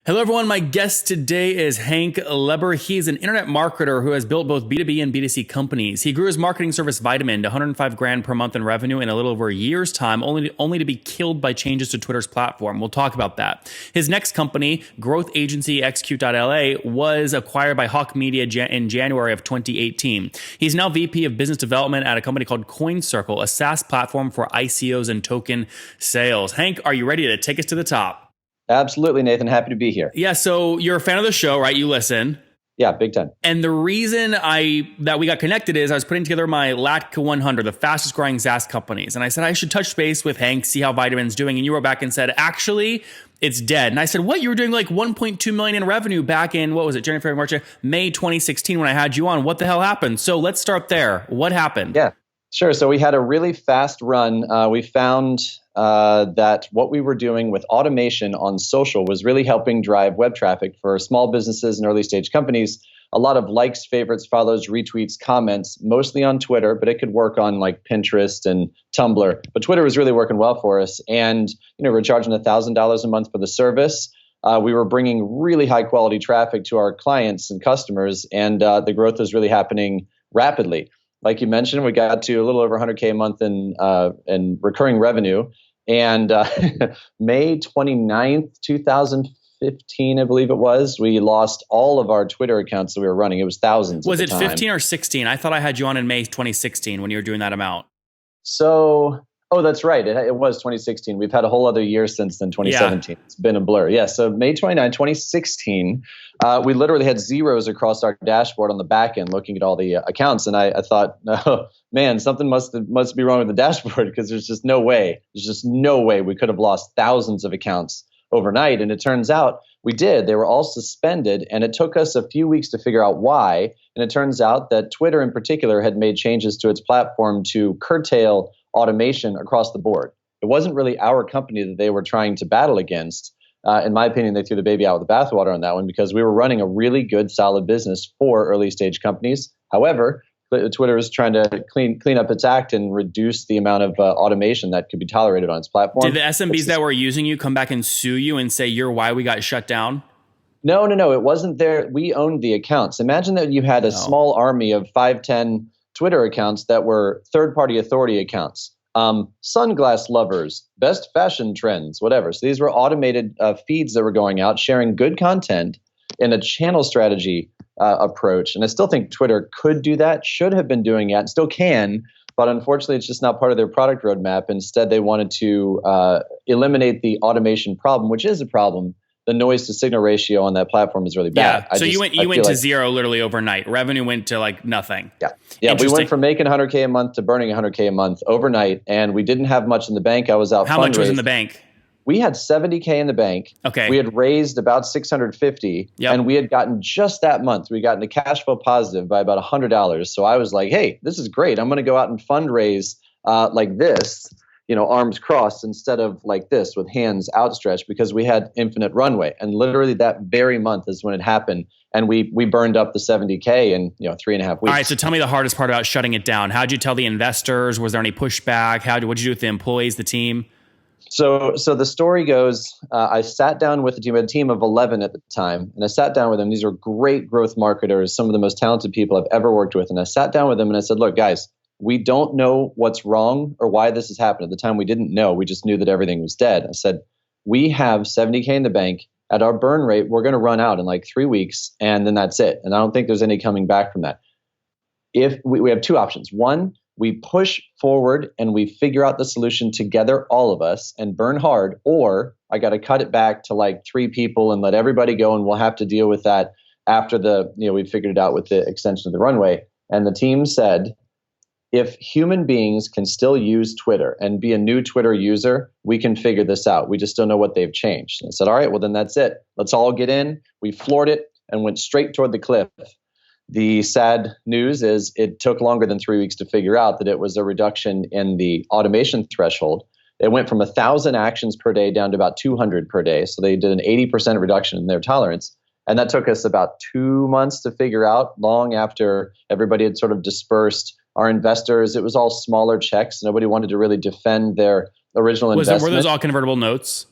Hello, everyone. My guest today is Hank Leber. He's an internet marketer who has built both B2B and B2C companies. He grew his marketing service Vitamin to 105 grand per month in revenue in a little over a year's time, only to be killed by changes to Twitter's platform. We'll talk about that. His next company, growth agency Execute.la, was acquired by Hawk Media in January of 2018. He's now VP of business development at a company called CoinCircle, a SaaS platform for ICOs and token sales. Hank, are you ready to take us to the top? Absolutely, Nathan. Happy to be here. Yeah, so you're a fan of the show, right? You listen. Yeah, big time. And the reason that we got connected is I was putting together my LATCA 100, the fastest growing SaaS companies. And I said, I should touch base with Hank, see how Vitamin's doing. And you wrote back and said, actually, it's dead. And I said, what? You were doing like 1.2 million in revenue back in, what was it, January, February, March, May 2016 when I had you on. What the hell happened? So let's start there. What happened? Yeah, sure. So we had a really fast run. We found that what we were doing with automation on social was really helping drive web traffic for small businesses and early stage companies. A lot of likes, favorites, follows, retweets, comments, mostly on Twitter, but it could work on like Pinterest and Tumblr. But Twitter was really working well for us. And, we're charging $1,000 a month for the service. We were bringing really high quality traffic to our clients and customers, and the growth was really happening rapidly. Like you mentioned, we got to a little over 100K a month in recurring revenue. And May 29th, 2015, I believe it was, we lost all of our Twitter accounts that we were running. It was thousands. Was it 15 or 16? I thought I had you on in May 2016 when you were doing that amount. So, that's right. It was 2016. We've had a whole other year since then, 2017. Yeah. It's been a blur. Yeah. So May 29, 2016, we literally had zeros across our dashboard on the back end looking at all the accounts. And I thought, oh, man, something must be wrong with the dashboard because there's just no way. There's just no way we could have lost thousands of accounts overnight. And it turns out we did. They were all suspended. And it took us a few weeks to figure out why. And it turns out that Twitter in particular had made changes to its platform to curtail automation across the board. It wasn't really our company that they were trying to battle against. In my opinion, they threw the baby out with the bathwater on that one because we were running a really good, solid business for early stage companies. However, Twitter was trying to clean up its act and reduce the amount of automation that could be tolerated on its platform. Did the SMBs that were using you come back and sue you and say you're why we got shut down? No. It wasn't there. We owned the accounts. Imagine that you had a small army of 5-10 Twitter accounts that were third-party authority accounts, sunglass lovers, best fashion trends, whatever. So these were automated feeds that were going out, sharing good content in a channel strategy approach. And I still think Twitter could do that, should have been doing it, and still can. But unfortunately, it's just not part of their product roadmap. Instead, they wanted to eliminate the automation problem, which is a problem. The noise to signal ratio on that platform is really bad. Yeah. So you went to zero literally overnight. Revenue went to like nothing. Yeah. We went from making 100K a month to burning 100K a month overnight, and we didn't have much in the bank. I was out. How much was in the bank? We had 70K in the bank. Okay. We had raised about 650, and we had gotten just that month. We got into cash flow positive by about $100. So I was like, hey, this is great. I'm going to go out and fundraise like this. Arms crossed instead of like this with hands outstretched because we had infinite runway. And literally that very month is when it happened. And we burned up the 70K in 3.5 weeks. All right. So tell me the hardest part about shutting it down. How'd you tell the investors? Was there any pushback? What'd you do with the employees, the team? So the story goes, I sat down with the team. We had a team of 11 at the time. And I sat down with them. These are great growth marketers, some of the most talented people I've ever worked with. And I sat down with them and I said, look, guys, we don't know what's wrong or why this has happened. At the time, we didn't know. We just knew that everything was dead. I said, we have 70K in the bank. At our burn rate, we're going to run out in like 3 weeks, and then that's it. And I don't think there's any coming back from that. If we have two options. One, we push forward and we figure out the solution together, all of us, and burn hard. Or I got to cut it back to like 3 people and let everybody go, and we'll have to deal with that after we figured it out with the extension of the runway. And the team said, if human beings can still use Twitter and be a new Twitter user, we can figure this out. We just don't know what they've changed. And I said, all right, well, then that's it. Let's all get in. We floored it and went straight toward the cliff. The sad news is it took longer than 3 weeks to figure out that it was a reduction in the automation threshold. It went from 1,000 actions per day down to about 200 per day. So they did an 80% reduction in their tolerance. And that took us about 2 months to figure out, long after everybody had sort of dispersed. Our investors, it was all smaller checks. Nobody wanted to really defend their original investment. Were those all convertible notes?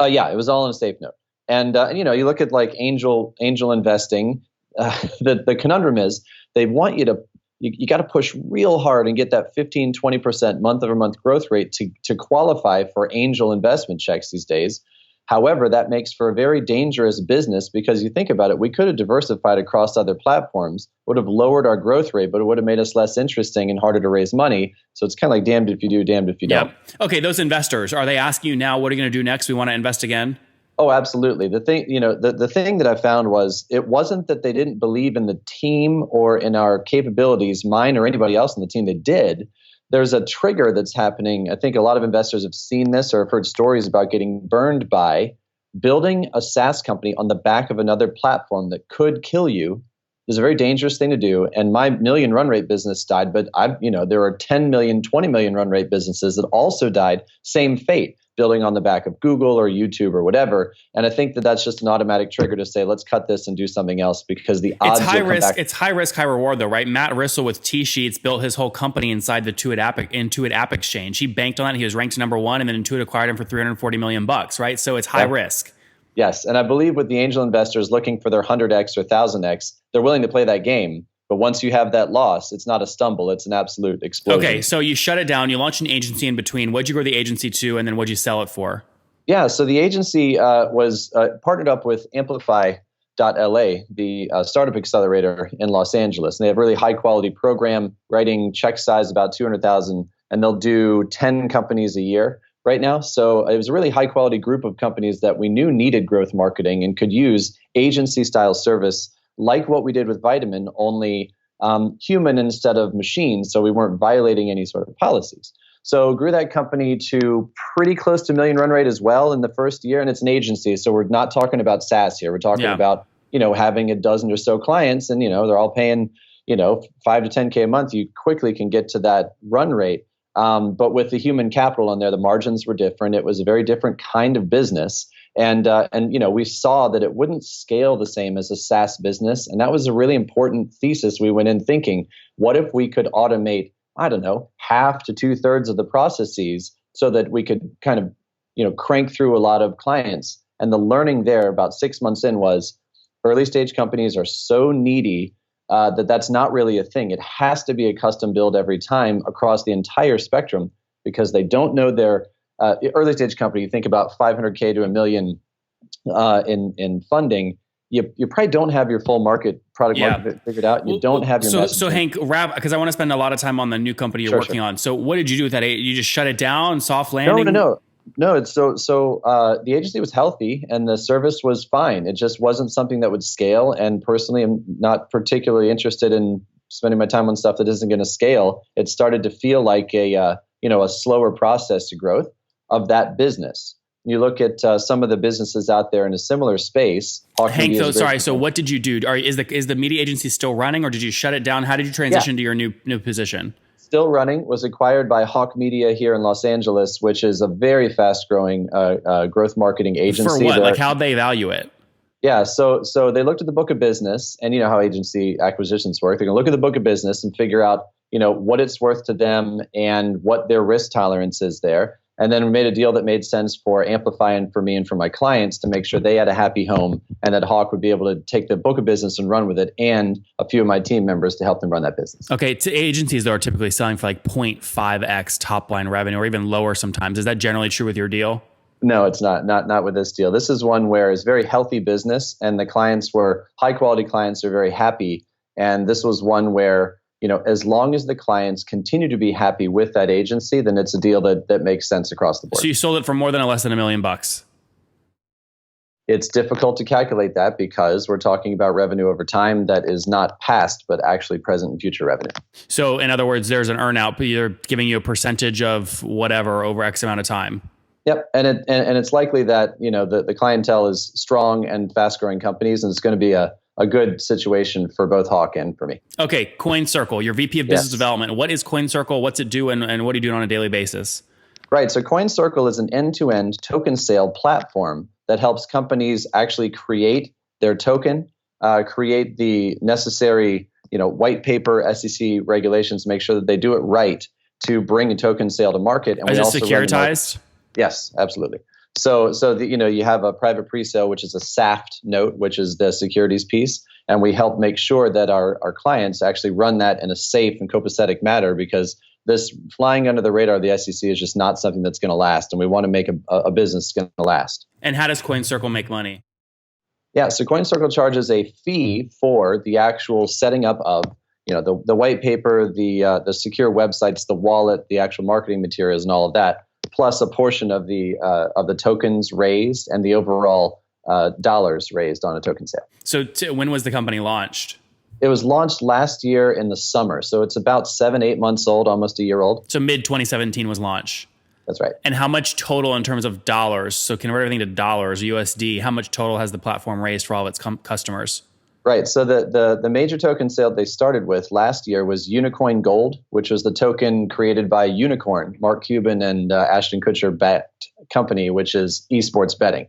Yeah, it was all in a safe note. And you look at like angel investing. The conundrum is they want you to you got to push real hard and get that 15-20% month over month growth rate to qualify for angel investment checks these days. However, that makes for a very dangerous business because you think about it, we could have diversified across other platforms, would have lowered our growth rate, but it would have made us less interesting and harder to raise money. So it's kind of like damned if you do, damned if you don't. Okay, those investors, are they asking you now, what are you going to do next? We want to invest again? Oh, absolutely. The thing, the thing that I found was it wasn't that they didn't believe in the team or in our capabilities, mine or anybody else on the team. They did. There's a trigger that's happening. I think a lot of investors have seen this or have heard stories about getting burned by building a SaaS company on the back of another platform that could kill you. Is a very dangerous thing to do. And my million run rate business died, but there are 10 million, 20 million run rate businesses that also died. Same fate, building on the back of Google or YouTube or whatever. And I think that that's just an automatic trigger to say, let's cut this and do something else because the odds it's high risk. It's high risk, high reward though, right? Matt Rissell with T-Sheets built his whole company inside the Intuit app exchange. He banked on that. He was ranked number one and then Intuit acquired him for $340 million, right? So it's high risk. Yes. And I believe with the angel investors looking for their 100x or 1000x, they're willing to play that game. But once you have that loss, it's not a stumble. It's an absolute explosion. Okay. So you shut it down. You launched an agency in between. What'd you grow the agency to? And then what'd you sell it for? Yeah. So the agency was partnered up with Amplify.la, the startup accelerator in Los Angeles. And they have a really high quality program, writing check size about 200,000, and they'll do 10 companies a year right now. So it was a really high quality group of companies that we knew needed growth marketing and could use agency style service like what we did with Vitamin, only human instead of machine. So we weren't violating any sort of policies. So grew that company to pretty close to million run rate as well in the first year. And it's an agency. So we're not talking about SaaS here. We're talking about, having a dozen or so clients and, they're all paying, 5 to 10K a month. You quickly can get to that run rate. But with the human capital on there, the margins were different. It was a very different kind of business. And we saw that it wouldn't scale the same as a SaaS business. And that was a really important thesis. We went in thinking, what if we could automate, I don't know, half to 2/3 of the processes so that we could kind of, crank through a lot of clients. And the learning there about 6 months in was early stage companies are so needy that's not really a thing. It has to be a custom build every time across the entire spectrum because they don't know their early stage company. You think about 500K to $1 million in funding. You probably don't have your full market market figured out. You don't have your So Hank, because I want to spend a lot of time on the new company you're working on. So what did you do with that? You just shut it down, soft landing? No. It's the agency was healthy and the service was fine. It just wasn't something that would scale. And personally, I'm not particularly interested in spending my time on stuff that isn't going to scale. It started to feel like a slower process to growth of that business. You look at some of the businesses out there in a similar space. Hank, so what did you do? Is the media agency still running or did you shut it down? How did you transition to your new position? Still running, was acquired by Hawk Media here in Los Angeles, which is a very fast-growing growth marketing agency. For what? Like how'd they value it? Yeah, so they looked at the book of business, and you know how agency acquisitions work. They're going to look at the book of business and figure out, what it's worth to them and what their risk tolerance is there. And then we made a deal that made sense for Amplify and for me and for my clients to make sure they had a happy home and that Hawk would be able to take the book of business and run with it and a few of my team members to help them run that business. Okay, to agencies that are typically selling for like 0.5x top line revenue or even lower sometimes. Is that generally true with your deal? No, it's not with this deal. This is one where it's very healthy business and the clients were high quality clients are very happy. And this was one where as long as the clients continue to be happy with that agency, then it's a deal that makes sense across the board. So you sold it for more than less than $1 million. It's difficult to calculate that because we're talking about revenue over time that is not past, but actually present and future revenue. So in other words, there's an earn out, but you're giving you a percentage of whatever over X amount of time. Yep. And it's likely that, the clientele is strong and fast growing companies, and it's going to be a good situation for both Hawk and for me. Okay. CoinCircle, your VP of Business Development. What is CoinCircle? What's it do? And what are you doing on a daily basis? Right. So CoinCircle is an end-to-end token sale platform that helps companies actually create their token, create the necessary, white paper SEC regulations, make sure that they do it right to bring a token sale to market. And is it securitized? Yes, absolutely. You have a private pre-sale, which is a SAFT note, which is the securities piece. And we help make sure that our clients actually run that in a safe and copacetic manner, because this flying under the radar of the SEC is just not something that's going to last. And we want to make a business going to last. And how does CoinCircle make money? Yeah, so CoinCircle charges a fee for the actual setting up of the white paper, the secure websites, the wallet, the actual marketing materials, and all of that, plus a portion of the tokens raised and the overall dollars raised on a token sale. So when was the company launched? It was launched last year in the summer, so it's about 7-8 months old, almost a year old. So mid 2017 was launch. That's right. And how much total in terms of dollars? So convert everything to dollars, USD. How much total has the platform raised for all of its customers? Right. So the major token sale they started with last year was Unicoin Gold, which was the token created by Unicorn, Mark Cuban and Ashton Kutcher backed company, which is esports betting.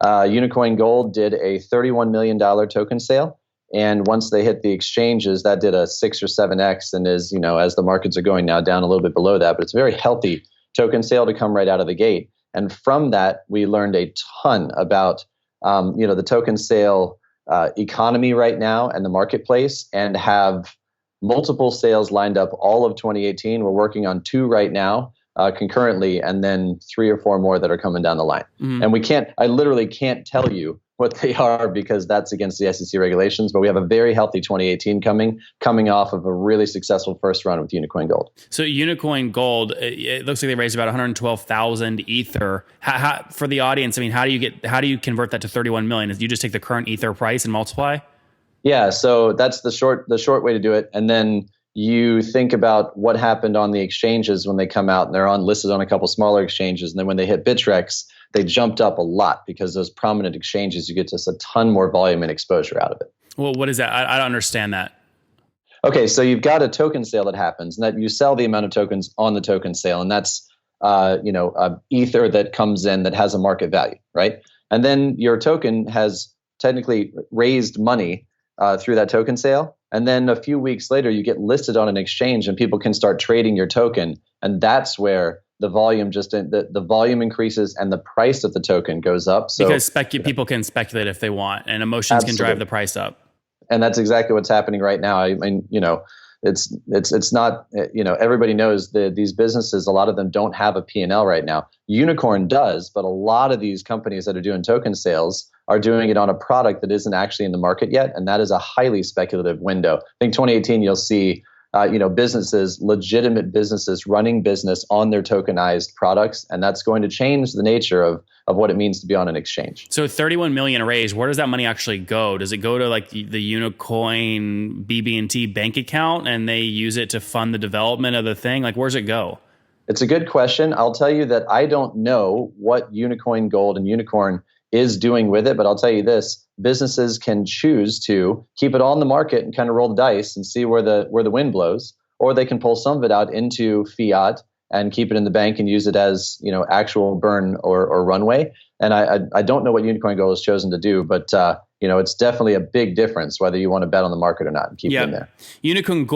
Unicoin Gold did a $31 million token sale. And once they hit the exchanges, that did a 6 or 7x, and is, as the markets are going now, down a little bit below that. But it's a very healthy token sale to come right out of the gate. And from that, we learned a ton about the token sale economy right now and the marketplace, and have multiple sales lined up all of 2018. We're working on 2 right now concurrently, and then 3 or 4 more that are coming down the line. Mm-hmm. And I literally can't tell you what they are because that's against the SEC regulations, but we have a very healthy 2018 coming off of a really successful first run with Unicoin Gold. So Unicoin Gold, it looks like they raised about 112,000 Ether. For the audience, I mean, how do you convert that to 31 million? Is you just take the current Ether price and multiply? Yeah, so that's the short way to do it. And then you think about what happened on the exchanges when they come out, and they're listed on a couple smaller exchanges. And then when they hit Bittrex, they jumped up a lot because those prominent exchanges, you get just a ton more volume and exposure out of it. Well, what is that? I don't understand that. Okay, so you've got a token sale that happens, and that you sell the amount of tokens on the token sale, and that's Ether that comes in that has a market value, right? And then your token has technically raised money through that token sale. And then a few weeks later, you get listed on an exchange and people can start trading your token. And that's where the volume the volume increases and the price of the token goes up. So because people can speculate if they want, and emotions Absolutely. Can drive the price up. And that's exactly what's happening right now. I mean, it's not, everybody knows that these businesses, a lot of them don't have a P&L right now. Unicorn does, but a lot of these companies that are doing token sales are doing it on a product that isn't actually in the market yet. And that is a highly speculative window. I think 2018, you'll see, businesses, legitimate businesses running business on their tokenized products. And that's going to change the nature of what it means to be on an exchange. So 31 million raised, where does that money actually go? Does it go to like the Unicoin BB&T bank account and they use it to fund the development of the thing? Like, where's it go? It's a good question. I'll tell you that I don't know what Unicoin Gold and Unicorn is doing with it, but I'll tell you this: businesses can choose to keep it all in the market and kind of roll the dice and see where the wind blows, or they can pull some of it out into fiat and keep it in the bank and use it as actual burn or runway. And I don't know what Unicoin Gold has chosen to do, but it's definitely a big difference whether you want to bet on the market or not and keep it in there. Unicoin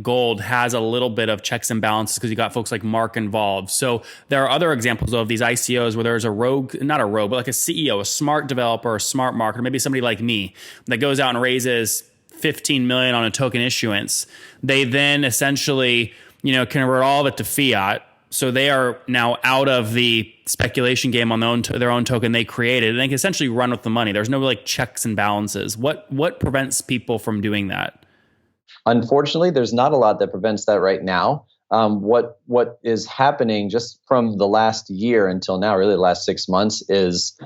Gold has a little bit of checks and balances because you got folks like Mark involved. So there are other examples of these ICOs where there's not a rogue, but like a CEO, a smart developer, a smart marketer, maybe somebody like me that goes out and raises 15 million on a token issuance. They then essentially convert all of it to fiat. So they are now out of the speculation game on their own token they created, and they can essentially run with the money. There's no like checks and balances. What prevents people from doing that? Unfortunately, there's not a lot that prevents that right now. What is happening just from the last year until now, really the last 6 months, is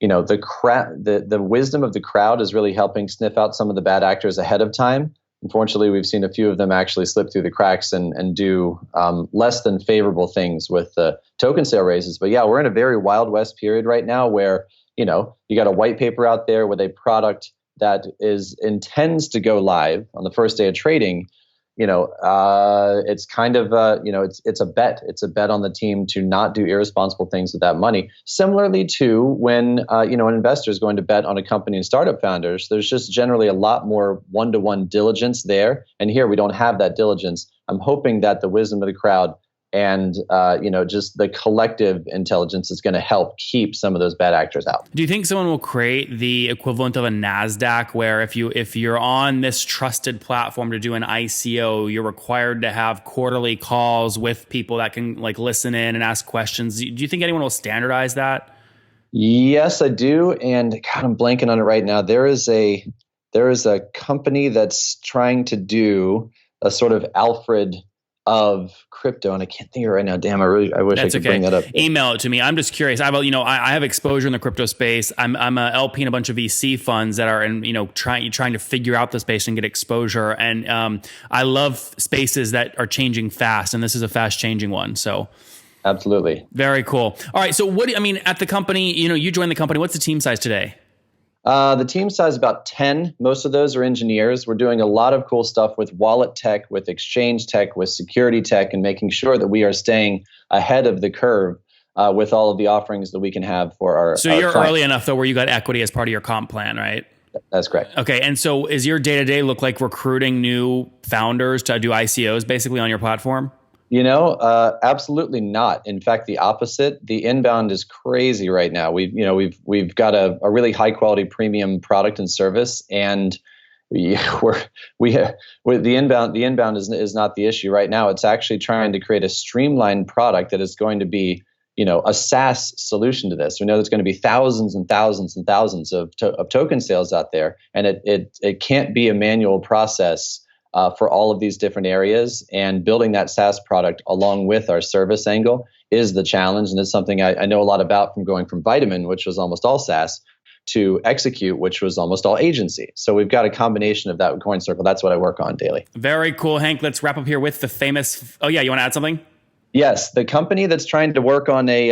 the wisdom of the crowd is really helping sniff out some of the bad actors ahead of time. Unfortunately, we've seen a few of them actually slip through the cracks and do less than favorable things with the token sale raises. But yeah, we're in a very Wild West period right now where, you got a white paper out there with a product that intends to go live on the first day of trading. It's kind of, it's a bet. It's a bet on the team to not do irresponsible things with that money. Similarly to when, an investor is going to bet on a company and startup founders, there's just generally a lot more one-to-one diligence there. And here we don't have that diligence. I'm hoping that the wisdom of the crowd And just the collective intelligence is going to help keep some of those bad actors out. Do you think someone will create the equivalent of a NASDAQ where if you're on this trusted platform to do an ICO, you're required to have quarterly calls with people that can like listen in and ask questions? Do you think anyone will standardize that? Yes, I do. And God, I'm blanking on it right now. There is a company that's trying to do a sort of Alfred of crypto, and I can't think of it right now. Damn, I wish I could bring that up. Email it to me. I'm just curious. I have exposure in the crypto space. I'm a LP in a bunch of VC funds that are trying to figure out the space and get exposure. And I love spaces that are changing fast, and this is a fast changing one. So. Absolutely. Very cool. All right. So at the company, you joined the company. What's the team size today? The team size is about 10. Most of those are engineers. We're doing a lot of cool stuff with wallet tech, with exchange tech, with security tech, and making sure that we are staying ahead of the curve with all of the offerings that we can have for our So you're clients. Early enough, though, where you got equity as part of your comp plan, right? That's correct. Okay. And so is your day-to-day look like recruiting new founders to do ICOs basically on your platform? Absolutely not. In fact, the opposite. The inbound is crazy right now. We've got a really high quality premium product and service, and the inbound is not the issue right now. It's actually trying to create a streamlined product that is going to be a SaaS solution to this. We know there's going to be thousands and thousands and thousands of token sales out there, and it can't be a manual process. For all of these different areas, and building that SaaS product along with our service angle is the challenge. And it's something I know a lot about from going from Vitamin, which was almost all SaaS, to Execute, which was almost all agency. So we've got a combination of that with Coin Circle. That's what I work on daily. Very cool, Hank. Let's wrap up here with the famous. Oh yeah, you want to add something? Yes, the company that's trying to work on a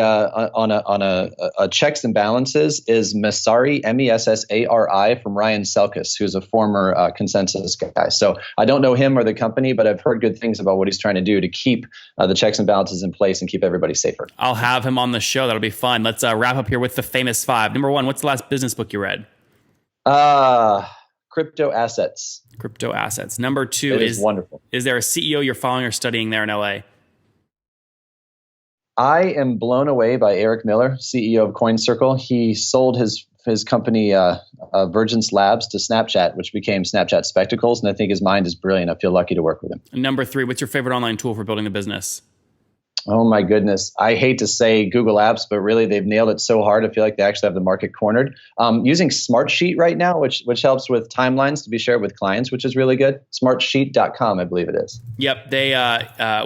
checks and balances is Messari, Messari from Ryan Selkis, who's a former Consensus guy. So I don't know him or the company, but I've heard good things about what he's trying to do to keep the checks and balances in place and keep everybody safer. I'll have him on the show. That'll be fun. Let's wrap up here with the famous 5. Number 1, what's the last business book you read? Crypto Assets. Crypto Assets. Number 2 is wonderful. Is there a CEO you're following or studying there in LA? I am blown away by Eric Miller, CEO of Coin Circle. He sold his company, Virgins Labs, to Snapchat, which became Snapchat Spectacles. And I think his mind is brilliant. I feel lucky to work with him. Number 3, what's your favorite online tool for building a business? Oh my goodness. I hate to say Google Apps, but really they've nailed it so hard. I feel like they actually have the market cornered. Using Smartsheet right now, which helps with timelines to be shared with clients, which is really good. Smartsheet.com, I believe it is. Yep. They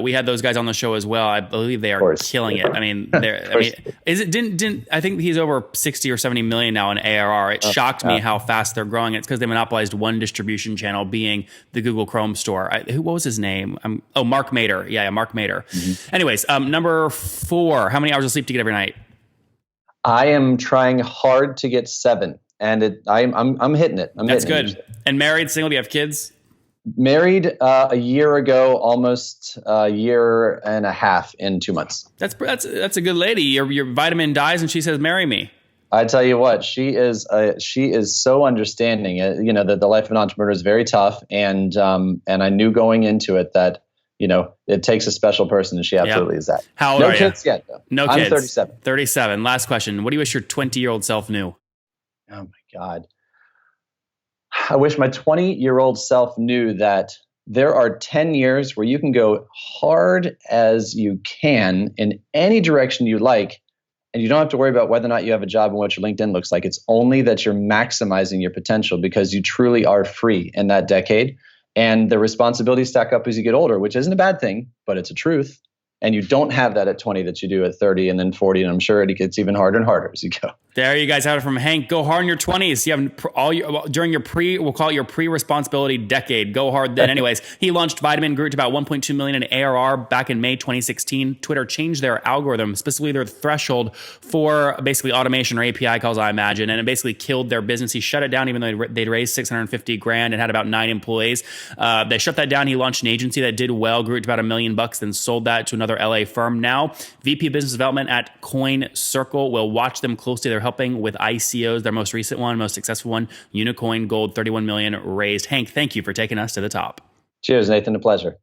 we had those guys on the show as well. I believe they are killing it. I mean, I think he's over 60 or 70 million now in ARR. It shocked me how fast they're growing. It's because they monopolized one distribution channel, being the Google Chrome store. What was his name? Mark Mader. Yeah, Mark Mader. Mm-hmm. Anyways, number 4, how many hours of sleep do you get every night? I am trying hard to get 7, and I'm hitting it. That's good. And married, single? Do you have kids? Married a year ago, almost a year and a half in 2 months. That's a good lady. Your vitamin dies, and she says, "Marry me." I tell you what, she is so understanding. The life of an entrepreneur is very tough, and I knew going into it that. It takes a special person, and she absolutely is that. How old are you? No kids yet, though. No kids. I'm 37. 37. Last question. What do you wish your 20-year-old self knew? Oh, my God. I wish my 20-year-old self knew that there are 10 years where you can go hard as you can in any direction you like, and you don't have to worry about whether or not you have a job and what your LinkedIn looks like. It's only that you're maximizing your potential because you truly are free in that decade. And the responsibilities stack up as you get older, which isn't a bad thing, but it's a truth. And you don't have that at 20 that you do at 30 and then 40. And I'm sure it gets even harder and harder as you go. There you guys have it from Hank. Go hard in your 20s. You have during your we'll call it your pre-responsibility decade. Go hard then. Anyways, he launched Vitamin, grew to about 1.2 million in ARR back in May 2016. Twitter changed their algorithm, specifically their threshold for basically automation or API calls, I imagine, and it basically killed their business. He shut it down even though they'd raised $650,000 and had about 9 employees. They shut that down. He launched an agency that did well, grew it to about $1 million, then sold that to another LA firm. Now, VP of Business Development at Coin Circle. We'll watch them closely. They're helping with ICOs, their most recent one, most successful one, Unicoin Gold, 31 million raised. Hank, thank you for taking us to the top. Cheers, Nathan. A pleasure.